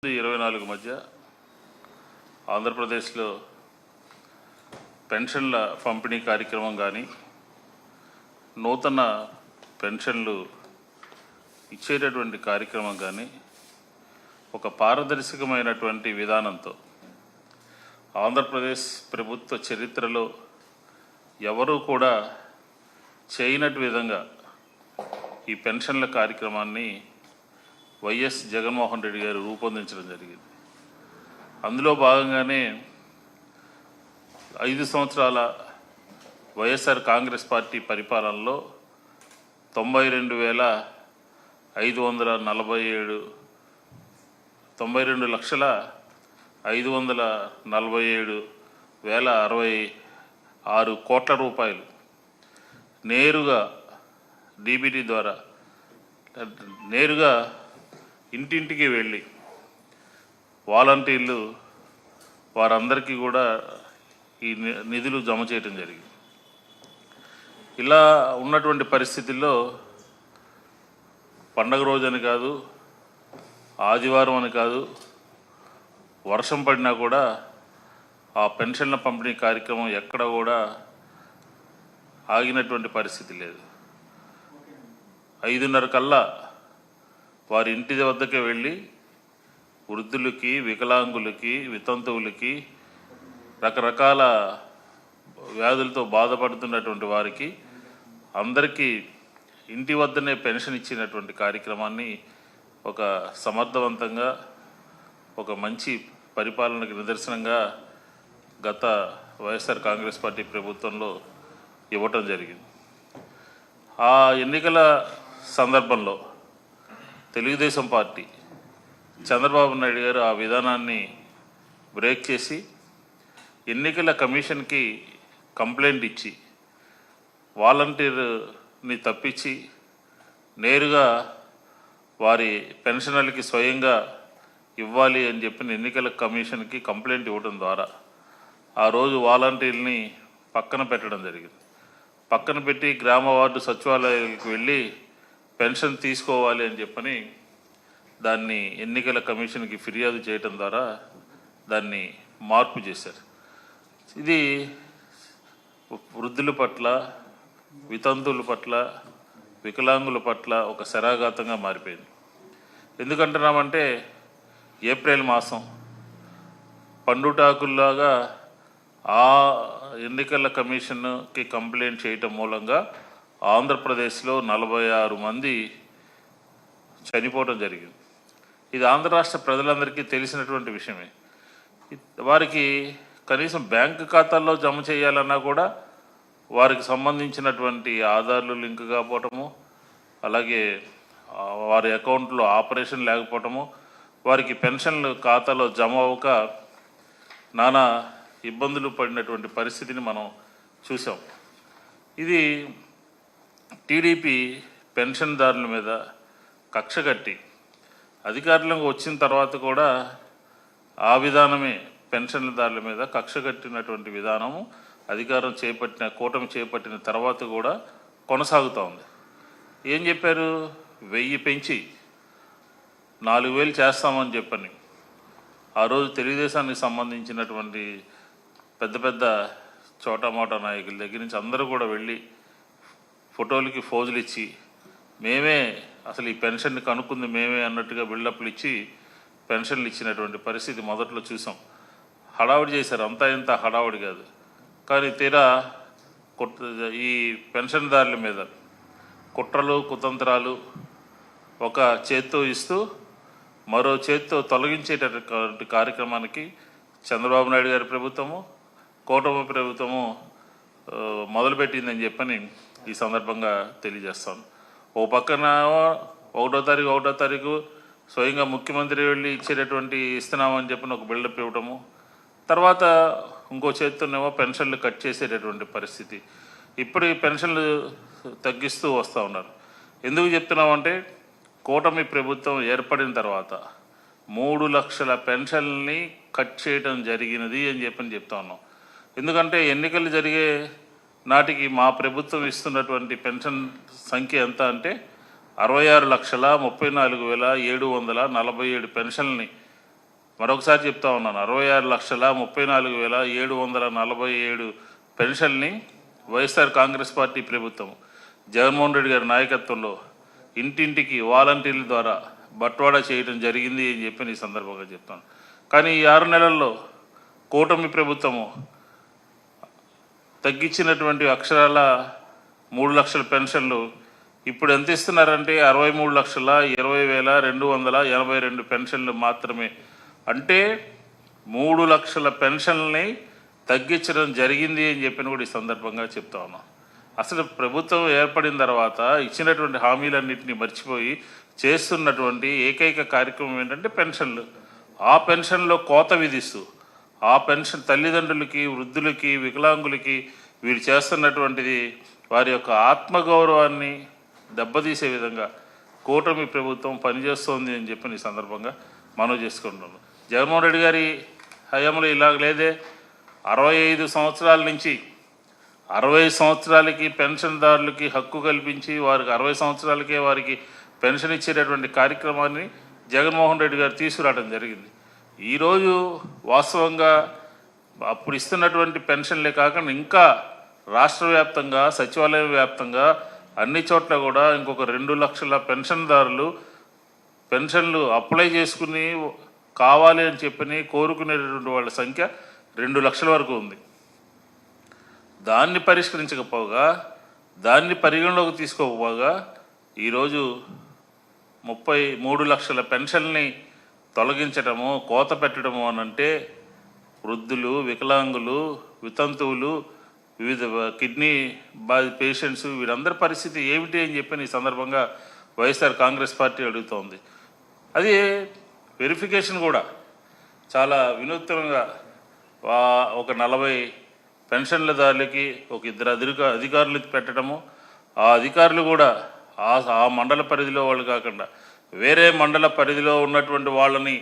24 మధ్య ఆంధ్రప్రదేశ్లో పెన్షన్ల పంపిణీ కార్యక్రమం కానీ నూతన పెన్షన్లు ఇచ్చేటటువంటి కార్యక్రమం కానీ ఒక పారదర్శకమైనటువంటి విధానంతో ఆంధ్రప్రదేశ్ ప్రభుత్వ చరిత్రలో ఎవరూ కూడా చేయనట్టు విధంగా ఈ పెన్షన్ల కార్యక్రమాన్ని వైఎస్ జగన్మోహన్ రెడ్డి గారు రూపొందించడం జరిగింది. అందులో భాగంగానే 5 సంవత్సరాల వైఎస్ఆర్ కాంగ్రెస్ పార్టీ పరిపాలనలో 92,547,547,066 కోట్ల రూపాయలు నేరుగా డీబీటీ ద్వారా నేరుగా ఇంటింటికి వెళ్ళి వాలంటీర్లు వారందరికీ కూడా ఈ నిధులు జమ చేయడం జరిగింది. ఇలా ఉన్నటువంటి పరిస్థితుల్లో పండగ రోజని కాదు, ఆదివారం అని కాదు, వర్షం పడినా కూడా ఆ పెన్షన్ల పంపిణీ కార్యక్రమం ఎక్కడ కూడా ఆగినటువంటి పరిస్థితి లేదు. 5:30 కల్లా వారి ఇంటి వద్దకే వెళ్ళి వృద్ధులకి, వికలాంగులకి, వితంతువులకి, రకరకాల వ్యాధులతో బాధపడుతున్నటువంటి వారికి అందరికీ ఇంటి వద్దనే పెన్షన్ ఇచ్చినటువంటి కార్యక్రమాన్ని ఒక సమర్థవంతంగా, ఒక మంచి పరిపాలనకు నిదర్శనంగా గత వైఎస్ఆర్ కాంగ్రెస్ పార్టీ ప్రభుత్వంలో ఇవ్వటం జరిగింది. ఆ ఎన్నికల సందర్భంలో తెలుగుదేశం పార్టీ చంద్రబాబు నాయుడు గారు ఆ విధానాన్ని బ్రేక్ చేసి ఎన్నికల కమిషన్కి కంప్లైంట్ ఇచ్చి వాలంటీర్ని తప్పించి నేరుగా వారి పెన్షనర్లకి స్వయంగా ఇవ్వాలి అని చెప్పిన ఎన్నికల కమిషన్కి కంప్లైంట్ ఇవ్వడం ద్వారా ఆ రోజు వాలంటీర్ని పక్కన పెట్టడం జరిగింది. పక్కన పెట్టి గ్రామ వార్డు సచివాలయాలకు వెళ్ళి పెన్షన్ తీసుకోవాలి అని చెప్పని దాన్ని ఎన్నికల కమిషన్కి ఫిర్యాదు చేయటం ద్వారా దాన్ని మార్పు చేశారు. ఇది వృద్ధుల పట్ల, వితంతువుల పట్ల, వికలాంగుల పట్ల ఒక శరాఘాతంగా మారిపోయింది. ఎందుకంటున్నామంటే ఏప్రిల్ మాసం పండుటాకుల్లాగా ఆ ఎన్నికల కమిషన్కి కంప్లైంట్ చేయటం మూలంగా ఆంధ్రప్రదేశ్లో 46 మంది చనిపోవడం జరిగింది. ఇది ఆంధ్ర రాష్ట్ర ప్రజలందరికీ తెలిసినటువంటి విషయమే. వారికి కనీసం బ్యాంకు ఖాతాల్లో జమ చేయాలన్నా కూడా వారికి సంబంధించినటువంటి ఆధార్లు లింక్ కాకపోవటము, అలాగే వారి అకౌంట్లో ఆపరేషన్ లేకపోవటము, వారికి పెన్షన్లు ఖాతాలో జమ అవ్వక నానా ఇబ్బందులు పడినటువంటి పరిస్థితిని మనం చూసాం. ఇది టీడీపీ పెన్షన్దారుల మీద కక్ష కట్టి అధికారంలోకి వచ్చిన తర్వాత కూడా ఆ విధానమే పెన్షన్దారుల మీద కక్ష కట్టినటువంటి విధానము అధికారం చేపట్టిన కూటమి చేపట్టిన తర్వాత కూడా కొనసాగుతూ ఉంది. ఏం చెప్పారు? 1000 పెంచి 4000 చేస్తామని చెప్పని ఆ రోజు తెలుగుదేశానికి సంబంధించినటువంటి పెద్ద పెద్ద చోటామోటా నాయకుల దగ్గర నుంచి అందరూ కూడా వెళ్ళి ఫోటోలకి ఫోజులు ఇచ్చి మేమే అసలు ఈ పెన్షన్ని కనుక్కుంది మేమే అన్నట్టుగా బిల్డప్లు ఇచ్చి పెన్షన్లు ఇచ్చినటువంటి పరిస్థితి మొదట్లో చూసాం. హడావుడి చేశారు, అంతా ఇంత హడావుడి కాదు. కానీ తీరా ఈ పెన్షన్దారుల మీద కుట్రలు, కుతంత్రాలు ఒక చేత్తో ఇస్తూ మరో చేత్తో తొలగించేటటువంటి కార్యక్రమానికి చంద్రబాబు నాయుడు గారి ప్రభుత్వము, కూటమి ప్రభుత్వము మొదలుపెట్టిందని చెప్పని ఈ సందర్భంగా తెలియజేస్తాను. ఓ పక్కన 1వ తారీఖు స్వయంగా ముఖ్యమంత్రి వెళ్ళి ఇచ్చేటటువంటి ఇస్తున్నామని చెప్పిన ఒక బిల్డప్ ఇవ్వటము, తర్వాత ఇంకో చేతితోనేమో పెన్షన్లు కట్ చేసేటటువంటి పరిస్థితి. ఇప్పుడు ఈ పెన్షన్లు తగ్గిస్తూ వస్తూ ఉన్నారు. ఎందుకు చెప్తున్నామంటే కూటమి ప్రభుత్వం ఏర్పడిన తర్వాత 3 లక్షల పెన్షన్ని కట్ చేయడం జరిగినది అని చెప్తా ఉన్నాం. ఎందుకంటే ఎన్నికలు జరిగే నాటికి మా ప్రభుత్వం ఇస్తున్నటువంటి పెన్షన్ సంఖ్య ఎంత అంటే 66,34,747 పెన్షన్ని మరొకసారి చెప్తా ఉన్నాను, 66,34,747 పెన్షన్ని వైఎస్ఆర్ కాంగ్రెస్ పార్టీ ప్రభుత్వం జగన్మోహన్ రెడ్డి గారి నాయకత్వంలో ఇంటింటికి వాలంటీర్ల ద్వారా బట్వాడా చేయడం జరిగింది అని చెప్పి ఈ సందర్భంగా చెప్తాను. కానీ ఈ 6 నెలల్లో కూటమి ప్రభుత్వము తగ్గించినటువంటి అక్షరాల 3 లక్షల పెన్షన్లు ఇప్పుడు ఎంత ఇస్తున్నారంటే 63,20,282 పెన్షన్లు మాత్రమే. అంటే 3 లక్షల పెన్షన్ని తగ్గించడం జరిగింది అని చెప్పిన కూడా ఈ సందర్భంగా చెప్తా ఉన్నాం. అసలు ప్రభుత్వం ఏర్పడిన తర్వాత ఇచ్చినటువంటి హామీలన్నింటినీ మర్చిపోయి చేస్తున్నటువంటి ఏకైక కార్యక్రమం ఏంటంటే పెన్షన్లు. ఆ పెన్షన్లో కోత విధిస్తూ ఆ పెన్షన్ తల్లిదండ్రులకి, వృద్ధులకి, వికలాంగులకి వీరు చేస్తున్నటువంటిది వారి యొక్క ఆత్మగౌరవాన్ని దెబ్బతీసే విధంగా కూటమి ప్రభుత్వం పనిచేస్తోంది అని చెప్పి ఈ సందర్భంగా మనవి చేసుకుంటున్నాను. జగన్మోహన్ రెడ్డి గారి హయాంలో ఇలాగ లేదే. 65 సంవత్సరాల నుంచి 60 సంవత్సరాలకి పెన్షన్దారులకి హక్కు కల్పించి వారికి 60 సంవత్సరాలకే వారికి పెన్షన్ ఇచ్చేటటువంటి కార్యక్రమాన్ని జగన్మోహన్ రెడ్డి గారు తీసుకురావడం జరిగింది. ఈరోజు వాస్తవంగా అప్పుడు ఇస్తున్నటువంటి పెన్షన్లే కాకుండా ఇంకా రాష్ట్ర వ్యాప్తంగా, సచివాలయం వ్యాప్తంగా అన్ని చోట్ల కూడా ఇంకొక 2 లక్షల పెన్షన్దారులు పెన్షన్లు అప్లై చేసుకుని కావాలి అని చెప్పని కోరుకునేటటువంటి వాళ్ళ సంఖ్య 2 లక్షల వరకు ఉంది. దాన్ని పరిష్కరించకపోగా, దాన్ని పరిగణలోకి తీసుకోకపోగా ఈరోజు 33 లక్షల పెన్షన్ని తొలగించడము, కోత పెట్టడము అనంటే వృద్ధులు, వికలాంగులు, వితంతువులు, వివిధ కిడ్నీ పేషెంట్స్ వీరందరి పరిస్థితి ఏమిటి అని చెప్పి ఈ సందర్భంగా వైఎస్ఆర్ కాంగ్రెస్ పార్టీ అడుగుతోంది. అది వెరిఫికేషన్ కూడా చాలా వినూత్నంగా ఒక 40 పెన్షన్లదారులకి ఒక 2 అధికారులకు పెట్టడము, ఆ అధికారులు కూడా ఆ మండల పరిధిలో వాళ్ళు కాకుండా వేరే మండల పరిధిలో ఉన్నటువంటి వాళ్ళని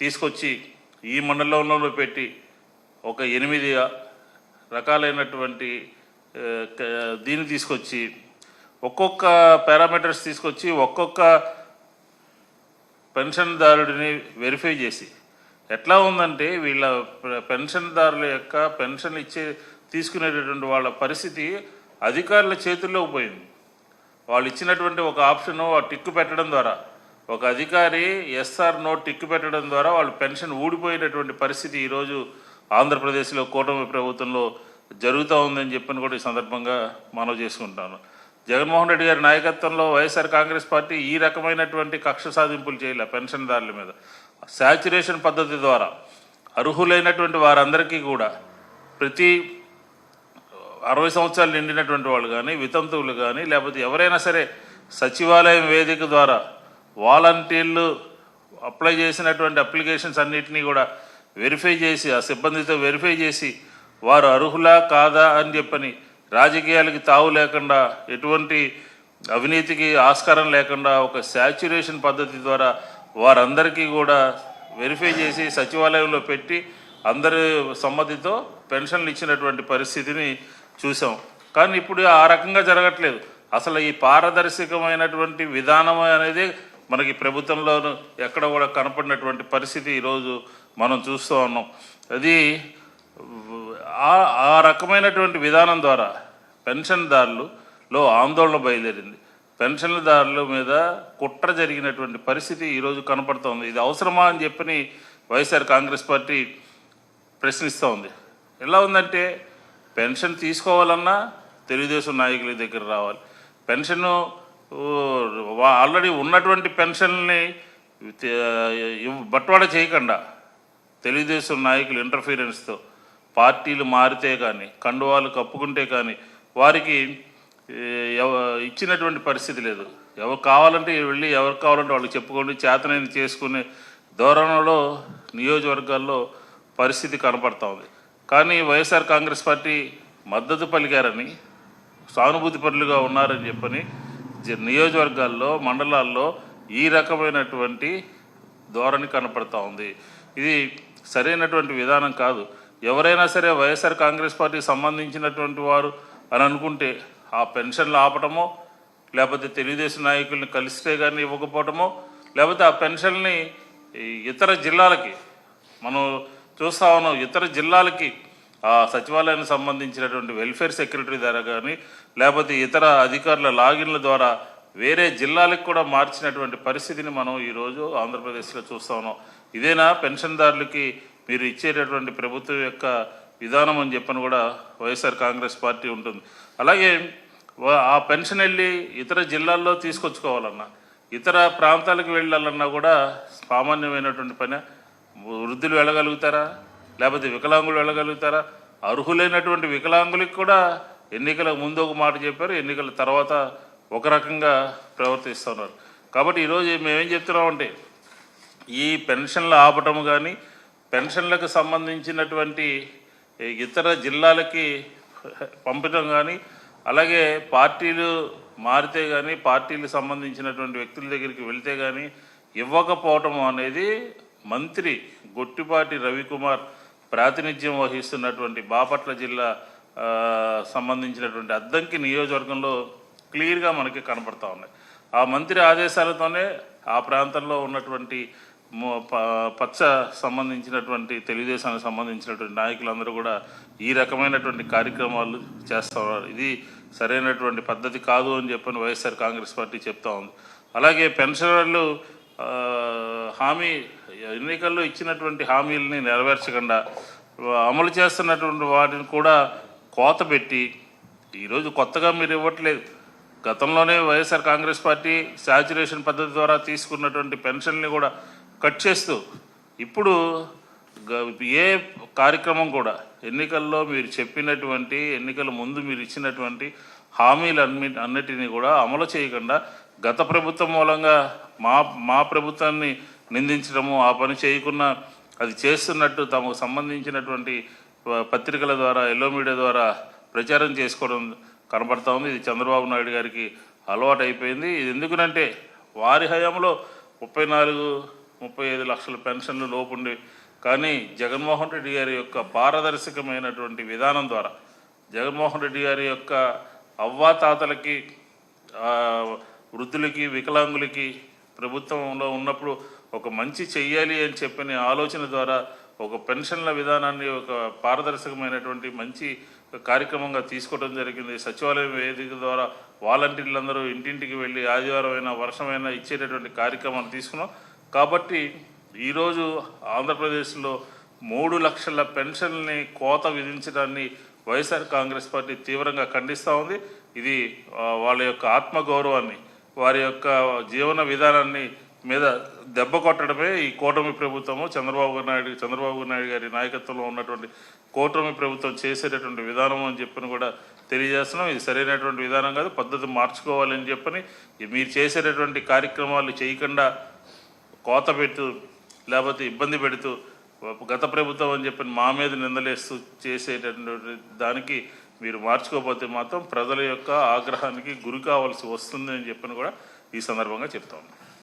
తీసుకొచ్చి ఈ మండలంలో పెట్టి ఒక 8 రకాలైనటువంటి దీన్ని తీసుకొచ్చి ఒక్కొక్క పారామీటర్స్ తీసుకొచ్చి ఒక్కొక్క పెన్షన్దారుడిని వెరిఫై చేసి ఎట్లా ఉందంటే వీళ్ళ పెన్షన్దారుల యొక్క పెన్షన్ తీసుకునేటటువంటి వాళ్ళ పరిస్థితి అధికారుల చేతుల్లోకి పోయింది. వాళ్ళు ఇచ్చినటువంటి ఒక ఆప్షను టిక్కు పెట్టడం ద్వారా, ఒక అధికారి ఎస్ఆర్ నో టిక్కు పెట్టడం ద్వారా వాళ్ళు పెన్షన్ ఊడిపోయినటువంటి పరిస్థితి ఈరోజు ఆంధ్రప్రదేశ్లో కూటమి ప్రభుత్వంలో జరుగుతూ ఉందని చెప్పని కూడా ఈ సందర్భంగా మనవి చేసుకుంటాను. జగన్మోహన్ రెడ్డి గారి నాయకత్వంలో వైఎస్ఆర్ కాంగ్రెస్ పార్టీ ఈ రకమైనటువంటి కక్ష సాధింపులు చేయలే. పెన్షన్దారుల మీద శాచ్యురేషన్ పద్ధతి ద్వారా అర్హులైనటువంటి వారందరికీ కూడా ప్రతి 60 సంవత్సరాలు నిండినటువంటి వాళ్ళు కానీ, వితంతువులు కానీ, లేకపోతే ఎవరైనా సరే సచివాలయం వేదిక ద్వారా వాలంటీర్లు అప్లై చేసినటువంటి అప్లికేషన్స్ అన్నిటినీ కూడా వెరిఫై చేసి ఆ సిబ్బందితో వెరిఫై చేసి వారు అర్హులా కాదా అని చెప్పని రాజకీయాలకి తావు లేకుండా, ఎటువంటి అవినీతికి ఆస్కారం లేకుండా ఒక శాచ్యురేషన్ పద్ధతి ద్వారా వారందరికీ కూడా వెరిఫై చేసి సచివాలయంలో పెట్టి అందరి సమ్మతితో పెన్షన్లు ఇచ్చినటువంటి పరిస్థితిని చూసాం. కానీ ఇప్పుడు ఆ రకంగా జరగట్లేదు. అసలు ఈ పారదర్శకమైనటువంటి విధానం అనేది మనకి ప్రభుత్వంలోనూ ఎక్కడ కూడా కనపడినటువంటి పరిస్థితి ఈరోజు మనం చూస్తూ ఉన్నాం. అది ఆ రకమైనటువంటి విధానం ద్వారా పెన్షన్దారులలో ఆందోళన బయలుదేరింది. పెన్షన్దారుల మీద కుట్ర జరిగినటువంటి పరిస్థితి ఈరోజు కనపడుతోంది. ఇది అవసరమా అని చెప్పని వైఎస్ఆర్ కాంగ్రెస్ పార్టీ ప్రశ్నిస్తూ ఉంది. ఎలా ఉందంటే పెన్షన్ తీసుకోవాలన్నా తెలుగుదేశం నాయకుల దగ్గర రావాలి. పెన్షను ఆల్రెడీ ఉన్నటువంటి పెన్షన్ని బట్వాడా చేయకుండా తెలుగుదేశం నాయకులు ఇంటర్ఫీరెన్స్తో పార్టీలు మారితే కానీ, కండువాలు కప్పుకుంటే కానీ వారికి ఇచ్చినటువంటి పరిస్థితి లేదు. ఎవరు కావాలంటే వెళ్ళి ఎవరు కావాలంటే వాళ్ళకి చెప్పుకోండి, చేతనైన చేసుకునే ధోరణిలో నియోజకవర్గాల్లో పరిస్థితి కనపడతా ఉంది. కానీ వైఎస్ఆర్ కాంగ్రెస్ పార్టీ మద్దతు పలికారని, సానుభూతి పరులుగా ఉన్నారని చెప్పని నియోజకవర్గాల్లో, మండలాల్లో ఈ రకమైనటువంటి ధోరణి కనపడతా ఉంది. ఇది సరైనటువంటి విధానం కాదు. ఎవరైనా సరే వైఎస్ఆర్ కాంగ్రెస్ పార్టీకి సంబంధించినటువంటి వారు అని అనుకుంటే ఆ పెన్షన్లు ఆపటమో, లేకపోతే తెలుగుదేశం నాయకుల్ని కలిస్తే కానీ ఇవ్వకపోవటమో, లేకపోతే ఆ పెన్షన్ని ఇతర జిల్లాలకి మనం చూస్తా ఉన్నాం ఇతర జిల్లాలకి ఆ సచివాలయానికి సంబంధించినటువంటి వెల్ఫేర్ సెక్రటరీ ద్వారా కానీ లేకపోతే ఇతర అధికారుల లాగిన్ల ద్వారా వేరే జిల్లాలకు కూడా మార్చినటువంటి పరిస్థితిని మనం ఈరోజు ఆంధ్రప్రదేశ్లో చూస్తా ఉన్నాం. ఇదేనా పెన్షన్దారులకి మీరు ఇచ్చేటటువంటి ప్రభుత్వం యొక్క విధానం అని చెప్పని కూడా వైఎస్ఆర్ కాంగ్రెస్ పార్టీ ఉంటుంది. అలాగే ఆ పెన్షన్ వెళ్ళి ఇతర జిల్లాల్లో తీసుకొచ్చుకోవాలన్నా ఇతర ప్రాంతాలకు వెళ్ళాలన్నా కూడా సామాన్యమైనటువంటి పని. వృద్ధులు వెళ్ళగలుగుతారా? లేకపోతే వికలాంగులు వెళ్ళగలుగుతారా? అర్హులైనటువంటి వికలాంగులకు కూడా ఎన్నికల ముందు ఒక మాట చెప్పారు, ఎన్నికల తర్వాత ఒక రకంగా ప్రవర్తిస్తున్నారు. కాబట్టి ఈరోజు మేమేం చెప్తున్నామంటే ఈ పెన్షన్లు ఆపటం కానీ పెన్షన్లకు సంబంధించినటువంటి ఇతర జిల్లాలకి పంపడం కానీ అలాగే పార్టీలు మారితే కానీ పార్టీలకు సంబంధించినటువంటి వ్యక్తుల దగ్గరికి వెళ్తే కానీ ఇవ్వకపోవటం అనేది మంత్రి గొట్టిపాటి రవికుమార్ ప్రాతినిధ్యం వహిస్తున్నటువంటి బాపట్ల జిల్లా సంబంధించినటువంటి అద్దంకి నియోజకవర్గంలో క్లియర్గా మనకి కనపడతా ఉన్నాయి. ఆ మంత్రి ఆదేశాలతోనే ఆ ప్రాంతంలో ఉన్నటువంటి పచ్చ సంబంధించినటువంటి తెలుగుదేశానికి సంబంధించినటువంటి నాయకులందరూ కూడా ఈ రకమైనటువంటి కార్యక్రమాలు చేస్తూ ఉన్నారు. ఇది సరైనటువంటి పద్ధతి కాదు అని చెప్పని వైఎస్ఆర్ కాంగ్రెస్ పార్టీ చెప్తా ఉంది. అలాగే పెన్షనర్లు ఎన్నికల్లో ఇచ్చినటువంటి హామీలని నెరవేర్చకుండా అమలు చేస్తున్నటువంటి వాటిని కూడా కోత పెట్టి ఈరోజు కొత్తగా మీరు ఇవ్వట్లేదు. గతంలోనే వైఎస్ఆర్ కాంగ్రెస్ పార్టీ శాచ్యురేషన్ పద్ధతి ద్వారా తీసుకున్నటువంటి పెన్షన్ని కూడా కట్ చేస్తూ ఇప్పుడు ఏ కార్యక్రమం కూడా ఎన్నికల్లో మీరు చెప్పినటువంటి ఎన్నికల ముందు మీరు ఇచ్చినటువంటి హామీలు అన్నిటినీ కూడా అమలు చేయకుండా గత ప్రభుత్వం మూలంగా మా ప్రభుత్వాన్ని నిందించడము, ఆ పని చేయకుండా అది చేస్తున్నట్టు తమకు సంబంధించినటువంటి పత్రికల ద్వారా ఎల్లో మీడియా ద్వారా ప్రచారం చేసుకోవడం కనబడతా ఉంది. ఇది చంద్రబాబు నాయుడు గారికి అలవాటు అయిపోయింది. ఇది ఎందుకునంటే వారి హయాంలో 34-35 లక్షల పెన్షన్లు లోపుండి కానీ జగన్మోహన్ రెడ్డి గారి యొక్క పారదర్శకమైనటువంటి విధానం ద్వారా జగన్మోహన్ రెడ్డి గారి యొక్క అవ్వాతాతలకి వృద్ధులకి వికలాంగులకి ప్రభుత్వంలో ఉన్నప్పుడు ఒక మంచి చెయ్యాలి అని చెప్పిన ఆలోచన ద్వారా ఒక పెన్షన్ల విధానాన్ని ఒక పారదర్శకమైనటువంటి మంచి కార్యక్రమంగా తీసుకోవడం జరిగింది. సచివాలయం వేదిక ద్వారా వాలంటీర్లందరూ ఇంటింటికి వెళ్ళి ఆదివారం అయినా వర్షమైనా ఇచ్చేటటువంటి కార్యక్రమాన్ని తీసుకున్నాం. కాబట్టి ఈరోజు ఆంధ్రప్రదేశ్లో 3 లక్షల పెన్షన్ని కోత విధించడాన్ని వైఎస్ఆర్ కాంగ్రెస్ పార్టీ తీవ్రంగా ఖండిస్తూ ఉంది. ఇది వాళ్ళ యొక్క ఆత్మగౌరవాన్ని వారి యొక్క జీవన విధానాన్ని మీద దెబ్బ కొట్టడమే ఈ కూటమి ప్రభుత్వము చంద్రబాబు నాయుడు గారి నాయకత్వంలో ఉన్నటువంటి కూటమి ప్రభుత్వం చేసేటటువంటి విధానం అని చెప్పని కూడా తెలియజేస్తున్నాం. ఇది సరైనటువంటి విధానం కాదు, పద్ధతి మార్చుకోవాలని చెప్పని మీరు చేసేటటువంటి కార్యక్రమాలు చేయకుండా కోత పెట్టు లేకపోతే ఇబ్బంది పెడుతూ గత ప్రభుత్వం అని చెప్పి మా మీద నిందలేస్తూ చేసేటటువంటి దానికి మీరు మార్చుకోకపోతే మాత్రం ప్రజల యొక్క ఆగ్రహానికి గురి కావాల్సి వస్తుంది అని చెప్పని కూడా ఈ సందర్భంగా చెప్తా ఉన్నాం.